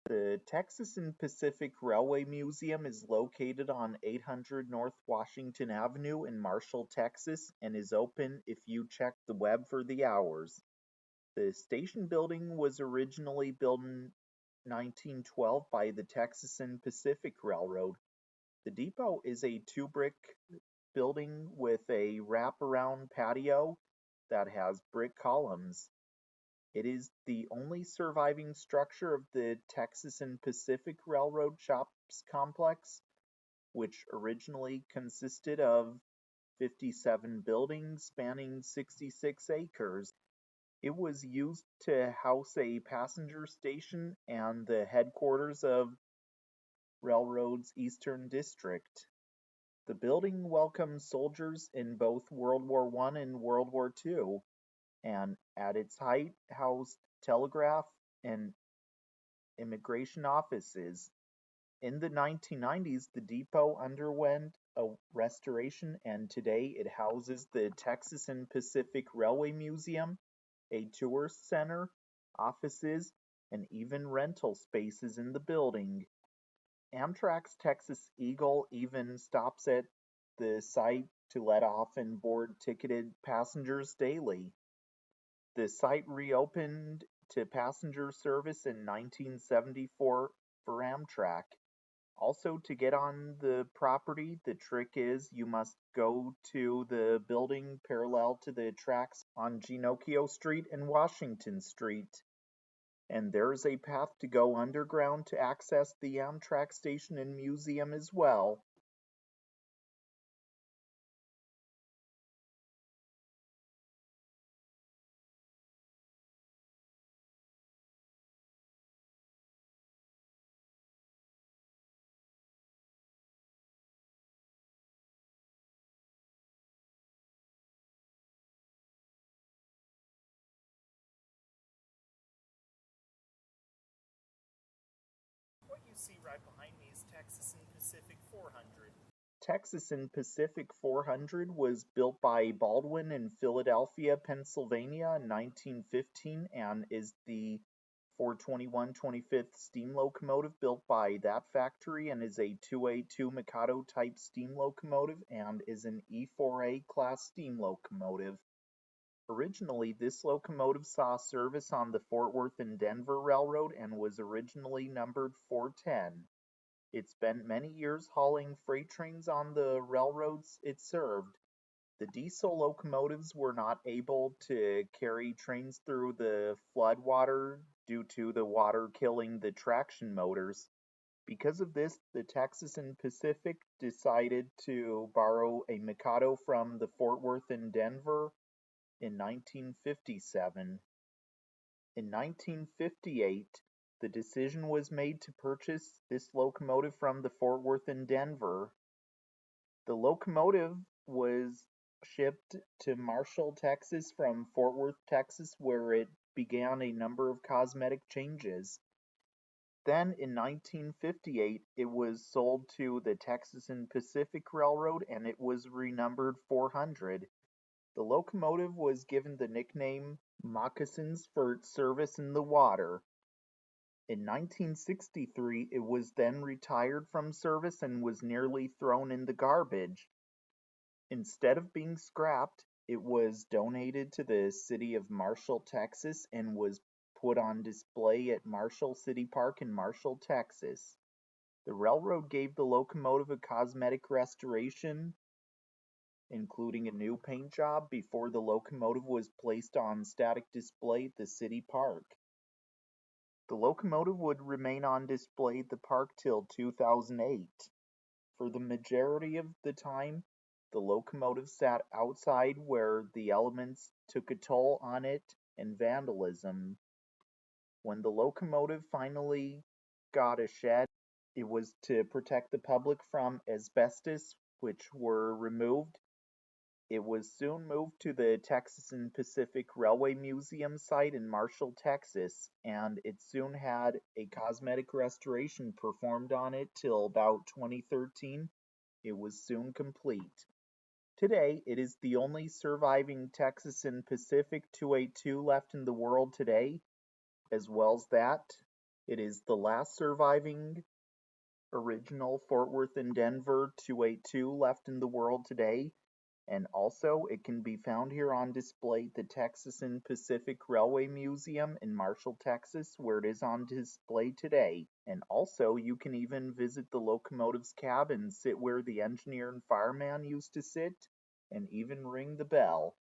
The Texas and Pacific Railway Museum is located on 800 North Washington Avenue in Marshall, Texas, and is open if you check the web for the hours. The station building was originally built in 1912 by the Texas and Pacific Railroad. The depot is a two-brick building with a wraparound patio that has brick columns. It is the only surviving structure of the Texas and Pacific Railroad Shops complex, which originally consisted of 57 buildings spanning 66 acres. It was used to house a passenger station and the headquarters of Railroad's Eastern District. The building welcomed soldiers in both World War I and World War II, and at its height housed telegraph and immigration offices. In the 1990s, the depot underwent a restoration, and today it houses the Texas and Pacific Railway Museum, a tourist center, offices, and even rental spaces in the building. Amtrak's Texas Eagle even stops at the site to let off and board ticketed passengers daily. The site reopened to passenger service in 1974 for Amtrak. Also, to get on the property, the trick is you must go to the building parallel to the tracks on Ginocchio Street and Washington Street. And there's a path to go underground to access the Amtrak station and museum as well. What you see right behind me is Texas and Pacific 400. Texas and Pacific 400 was built by Baldwin in Philadelphia, Pennsylvania in 1915 and is the 421 25th steam locomotive built by that factory and is a 2A2 Mikado type steam locomotive and is an E4A class steam locomotive. Originally, this locomotive saw service on the Fort Worth and Denver Railroad and was originally numbered 410. It spent many years hauling freight trains on the railroads it served. The diesel locomotives were not able to carry trains through the floodwater due to the water killing the traction motors. Because of this, the Texas and Pacific decided to borrow a Mikado from the Fort Worth and Denver in 1957. In 1958, the decision was made to purchase this locomotive from the Fort Worth and Denver. The locomotive was shipped to Marshall, Texas from Fort Worth, Texas, where it began a number of cosmetic changes. Then in 1958, it was sold to the Texas and Pacific Railroad and it was renumbered 400. The locomotive was given the nickname Moccasins for its service in the water. In 1963, it was then retired from service and was nearly thrown in the garbage. Instead of being scrapped, it was donated to the city of Marshall, Texas, and was put on display at Marshall City Park in Marshall, Texas. The railroad gave the locomotive a cosmetic restoration, including a new paint job, before the locomotive was placed on static display at the city park. The locomotive would remain on display at the park till 2008. For the majority of the time, the locomotive sat outside where the elements took a toll on it and vandalism. When the locomotive finally got a shed, it was to protect the public from asbestos, which were removed. It was soon moved to the Texas and Pacific Railway Museum site in Marshall, Texas, and it soon had a cosmetic restoration performed on it till about 2013. It was soon complete. Today, it is the only surviving Texas and Pacific 282 left in the world today. As well as that, It is the last surviving original Fort Worth and Denver 282 left in the world today, and also it can be found here on display at the Texas and Pacific Railway Museum in Marshall, Texas, where it is on display today. And also you can even visit the locomotive's cab and sit where the engineer and fireman used to sit, and even ring the bell.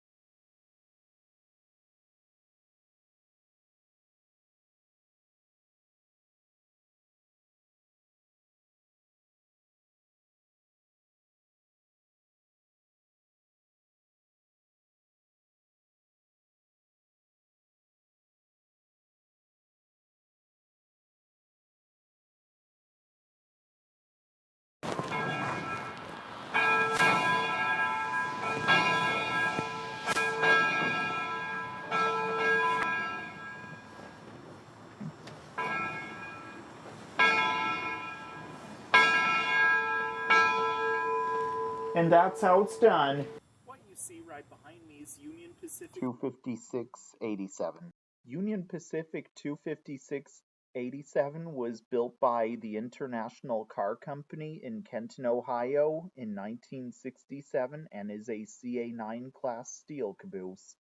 And that's how it's done. What you see right behind me is Union Pacific 25687. Union Pacific 25687 was built by the International Car Company in Kenton, Ohio in 1967 and is a CA9 class steel caboose.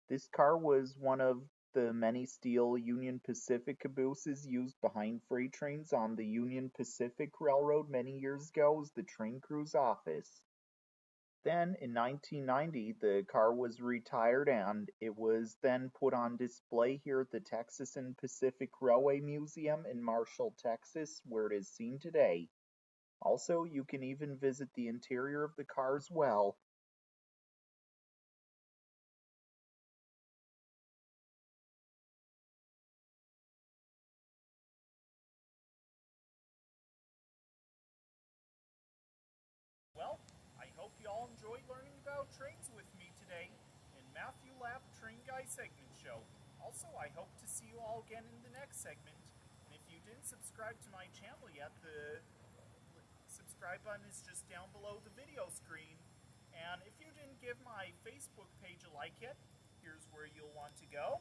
This car was one of the many steel Union Pacific cabooses used behind freight trains on the Union Pacific Railroad many years ago as the train crew's office. Then in 1990 the car was retired and it was then put on display here at the Texas and Pacific Railway Museum in Marshall, Texas, where it is seen today. Also, you can even visit the interior of the car as well. Well, I hope you all enjoyed learning about trains with me today in Matthew Lab Train Guy segment show. Also, I hope to see you all again in the next segment. And if you didn't subscribe to my channel yet, the subscribe button is just down below the video screen. And if you didn't give my Facebook page a like yet, here's where you'll want to go.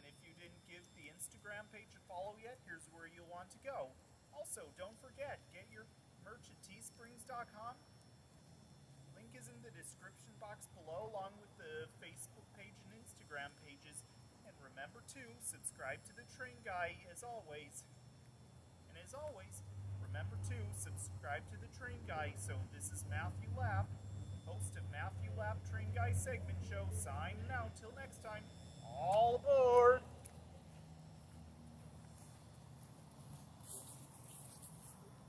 And if you didn't give the Instagram page a follow yet, here's where you'll want to go. Also, don't forget, get your merch at teesprings.com. Link is in the description box below, along with the Facebook page and Instagram pages. And remember to subscribe to the Train Guy as always. And as always, remember to subscribe to the Train Guy. So this is Matthew Lapp, host of Matthew Lapp Train Guy segment show, signing out. Till next time, all aboard!